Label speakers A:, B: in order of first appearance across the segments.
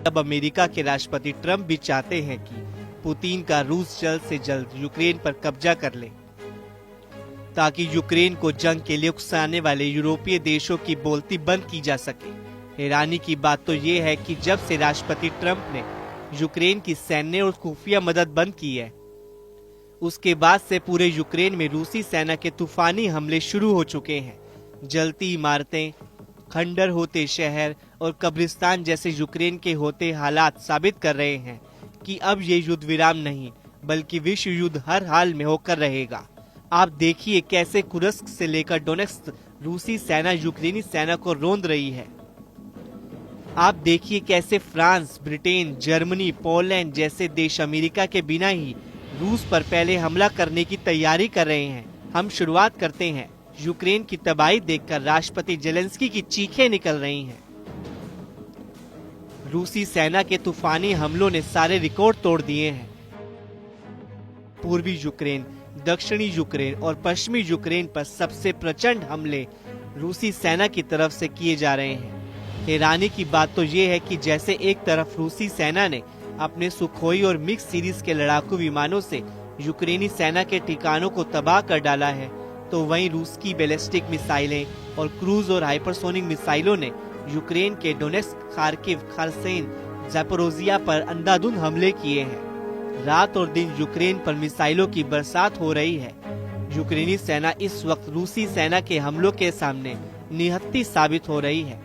A: अब अमेरिका के राष्ट्रपति ट्रंप भी चाहते हैं कि पुतिन का रूस जल्द से जल्द यूक्रेन पर कब्जा कर ले, ताकि यूक्रेन को जंग के लिए उकसाने वाले यूरोपीय देशों की बोलती बंद की जा सके। हैरानी की बात तो ये है कि जब से राष्ट्रपति ट्रंप ने यूक्रेन की सैन्य और खुफिया मदद बंद की है, उसके बाद से पूरे यूक्रेन में रूसी सेना के तूफानी हमले शुरू हो चुके हैं। जलती इमारतें, खंडर होते शहर और कब्रिस्तान जैसे यूक्रेन के होते हालात साबित कर रहे हैं कि अब ये युद्ध विराम नहीं बल्कि विश्व युद्ध हर हाल में होकर रहेगा। आप देखिए कैसे कुर्स्क से लेकर डोनेत्स्क रूसी सेना यूक्रेनी सेना को रौंद रही है। आप देखिए कैसे फ्रांस, ब्रिटेन, जर्मनी, पोलैंड जैसे देश अमेरिका के बिना ही रूस पर पहले हमला करने की तैयारी कर रहे हैं। हम शुरुआत करते हैं। यूक्रेन की तबाही देखकर राष्ट्रपति जेलेंस्की की चीखें निकल रही हैं। रूसी सेना के तूफानी हमलों ने सारे रिकॉर्ड तोड़ दिए हैं। पूर्वी यूक्रेन, दक्षिणी यूक्रेन और पश्चिमी यूक्रेन पर सबसे प्रचंड हमले रूसी सेना की तरफ से किए जा रहे हैं। हैरानी की बात तो ये है कि जैसे एक तरफ रूसी सेना ने अपने सुखोई और मिक्स सीरीज के लड़ाकू विमानों से यूक्रेनी सेना के ठिकानों को तबाह कर डाला है, तो वहीं रूस की बैलिस्टिक मिसाइलें और क्रूज और हाइपरसोनिक मिसाइलों ने यूक्रेन के डोनेत्स्क, खार्किव, खरसेन, ज़ैपोरोजिया पर अंधाधुंध हमले किए हैं। रात और दिन यूक्रेन पर मिसाइलों की बरसात हो रही है। यूक्रेनी सेना इस वक्त रूसी सेना के हमलों के सामने निहत्थी साबित हो रही है,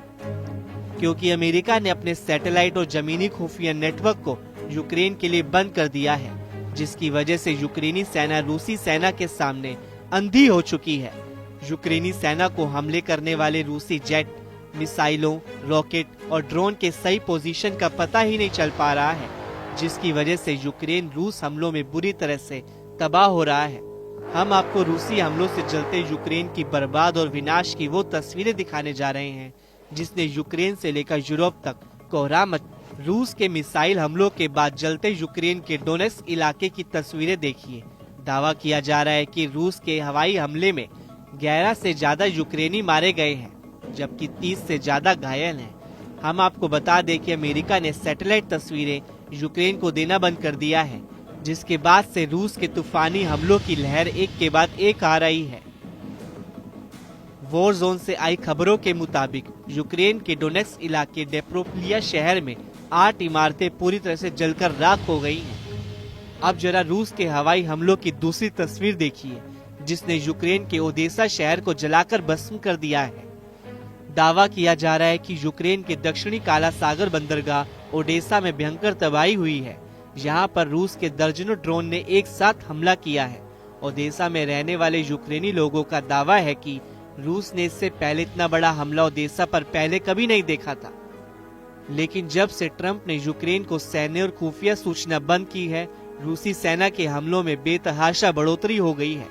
A: क्योंकि अमेरिका ने अपने सैटेलाइट और जमीनी खुफिया नेटवर्क को यूक्रेन के लिए बंद कर दिया है, जिसकी वजह से यूक्रेनी सेना रूसी सेना के सामने अंधी हो चुकी है। यूक्रेनी सेना को हमले करने वाले रूसी जेट, मिसाइलों, रॉकेट और ड्रोन के सही पोजीशन का पता ही नहीं चल पा रहा है, जिसकी वजह से यूक्रेन रूस हमलों में बुरी तरह से तबाह हो रहा है। हम आपको रूसी हमलों से जलते यूक्रेन की बर्बाद और विनाश की वो तस्वीरें दिखाने जा रहे हैं जिसने यूक्रेन से लेकर यूरोप तक कोहराम। रूस के मिसाइल हमलों के बाद जलते यूक्रेन के डोनेत्स्क इलाके की तस्वीरें देखिए। दावा किया जा रहा है कि रूस के हवाई हमले में 11 से ज्यादा यूक्रेनी मारे गए हैं, जबकि 30 से ज्यादा घायल हैं। हम आपको बता दें कि अमेरिका ने सैटेलाइट तस्वीरें यूक्रेन को देना बंद कर दिया है, जिसके बाद से रूस के तूफानी हमलों की लहर एक के बाद एक आ रही है। वॉर जोन से आई खबरों के मुताबिक यूक्रेन के डोनेत्स्क इलाके डेप्रोप्लिया शहर में 8 इमारतें पूरी तरह से जलकर राख हो गई हैं। अब जरा रूस के हवाई हमलों की दूसरी तस्वीर देखिए, जिसने यूक्रेन के ओडेसा शहर को जलाकर भस्म कर दिया है। दावा किया जा रहा है कि यूक्रेन के दक्षिणी काला सागर बंदरगाह ओडेसा में भयंकर तबाही हुई है। यहाँ पर रूस के दर्जनों ड्रोन ने एक साथ हमला किया है। ओडेसा में रहने वाले यूक्रेनी लोगों का दावा है कि रूस ने इससे पहले इतना बड़ा हमला ओडेसा पर पहले कभी नहीं देखा था। लेकिन जब से ट्रंप ने यूक्रेन को सैन्य और खुफिया सूचना बंद की है, रूसी सेना के हमलों में बेतहाशा बढ़ोतरी हो गई है।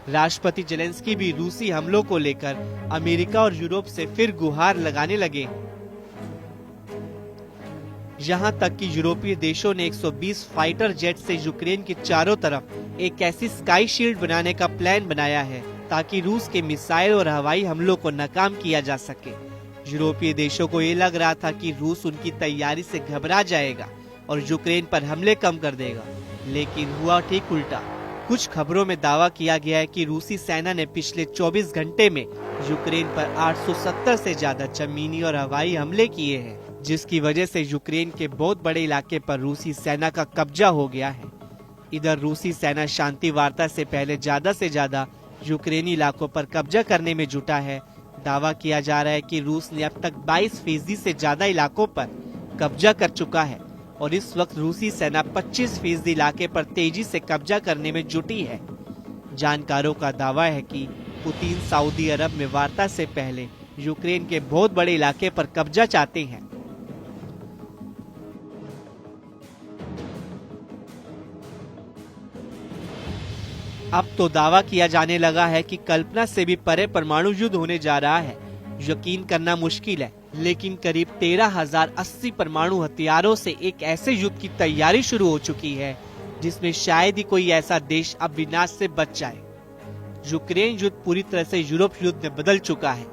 A: राष्ट्रपति जेलेंस्की भी रूसी हमलों को लेकर अमेरिका और यूरोप से फिर गुहार लगाने लगे हैं। यहाँ तक कि यूरोपीय देशों ने 120 फाइटर जेट से यूक्रेन के चारों तरफ एक ऐसी स्काई शील्ड बनाने का प्लान बनाया है ताकि रूस के मिसाइल और हवाई हमलों को नाकाम किया जा सके। यूरोपीय देशों को ये लग रहा था कि रूस उनकी तैयारी से घबरा जाएगा और यूक्रेन पर हमले कम कर देगा, लेकिन हुआ ठीक उल्टा। कुछ खबरों में दावा किया गया है कि रूसी सेना ने पिछले 24 घंटे में यूक्रेन पर 870 से ज्यादा जमीनी और हवाई हमले किए हैं, जिसकी वजह से यूक्रेन के बहुत बड़े इलाके पर रूसी सेना का कब्जा हो गया है। इधर रूसी सेना शांति वार्ता से पहले ज्यादा से ज्यादा यूक्रेनी इलाकों पर कब्जा करने में जुटा है। दावा किया जा रहा है कि रूस ने अब तक 22% से ज्यादा इलाकों पर कब्जा कर चुका है और इस वक्त रूसी सेना 25% इलाके पर तेजी से कब्जा करने में जुटी है। जानकारों का दावा है कि पुतिन सऊदी अरब में वार्ता से पहले यूक्रेन के बहुत बड़े इलाके पर कब्जा चाहते हैं। अब तो दावा किया जाने लगा है कि कल्पना से भी परे परमाणु युद्ध होने जा रहा है। यकीन करना मुश्किल है, लेकिन करीब 13,080 परमाणु हथियारों से एक ऐसे युद्ध की तैयारी शुरू हो चुकी है जिसमें शायद ही कोई ऐसा देश अब विनाश से बच जाए। यूक्रेन युद्ध पूरी तरह से यूरोप युद्ध में बदल चुका है।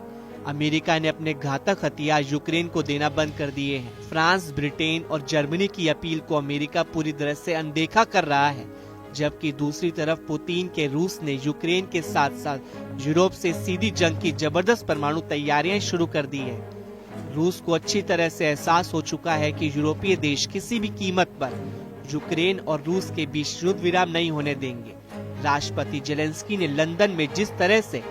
A: अमेरिका ने अपने घातक हथियार यूक्रेन को देना बंद कर दिए हैं। फ्रांस, ब्रिटेन और जर्मनी की अपील को अमेरिका पूरी तरह से अनदेखा कर रहा है, जबकि दूसरी तरफ पुतिन के रूस ने यूक्रेन के साथ साथ यूरोप से सीधी जंग की जबरदस्त परमाणु तैयारियां शुरू कर दी है। रूस को अच्छी तरह से एहसास हो चुका है कि यूरोपीय देश किसी भी कीमत पर यूक्रेन और रूस के बीच युद्ध विराम नहीं होने देंगे। राष्ट्रपति जेलेंस्की ने लंदन में जिस तरह से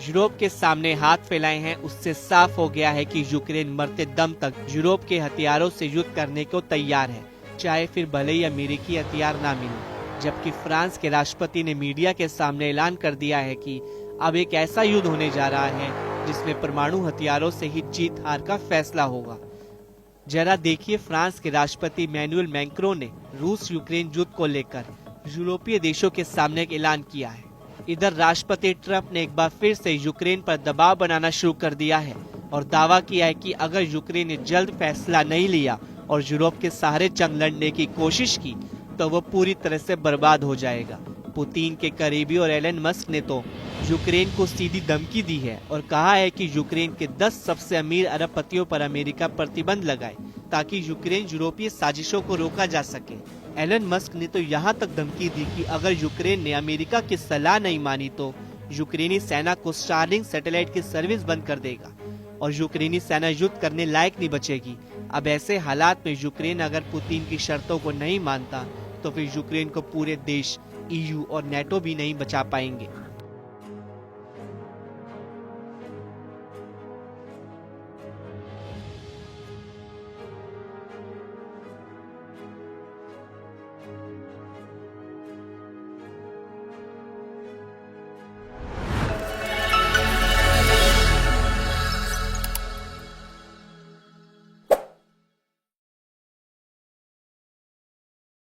A: यूरोप के सामने हाथ फैलाए हैं, उससे साफ हो गया है कि यूक्रेन मरते दम तक यूरोप के हथियारों से युद्ध करने को तैयार है, चाहे फिर भले ही अमेरिकी हथियार ना मिले। जबकि फ्रांस के राष्ट्रपति ने मीडिया के सामने ऐलान कर दिया है कि अब एक ऐसा युद्ध होने जा रहा है जिसमें परमाणु हथियारों से ही जीत हार का फैसला होगा। जरा देखिए फ्रांस के राष्ट्रपति इमैनुअल मैक्रों ने रूस यूक्रेन युद्ध को लेकर यूरोपीय देशों के सामने एक ऐलान किया है। इधर राष्ट्रपति ट्रंप ने एक बार फिर से यूक्रेन पर दबाव बनाना शुरू कर दिया है और दावा किया है कि अगर यूक्रेन ने जल्द फैसला नहीं लिया और यूरोप के सहारे जंग लड़ने की कोशिश की तो वो पूरी तरह से बर्बाद हो जाएगा। पुतिन के करीबी और एलन मस्क ने तो यूक्रेन को सीधी धमकी दी है और कहा है कि यूक्रेन के 10 सबसे अमीर अरबपतियों पर अमेरिका प्रतिबंध लगाए ताकि यूक्रेन यूरोपीय साजिशों को रोका जा सके। एलन मस्क ने तो यहाँ तक धमकी दी कि अगर यूक्रेन ने अमेरिका की सलाह नहीं मानी तो यूक्रेनी सेना को स्टारलिंक सैटेलाइट की सर्विस बंद कर देगा और यूक्रेनी सेना युद्ध करने लायक नहीं बचेगी। अब ऐसे हालात में यूक्रेन अगर पुतिन की शर्तों को नहीं मानता तो फिर यूक्रेन को पूरे देश, EU और NATO भी नहीं बचा पाएंगे।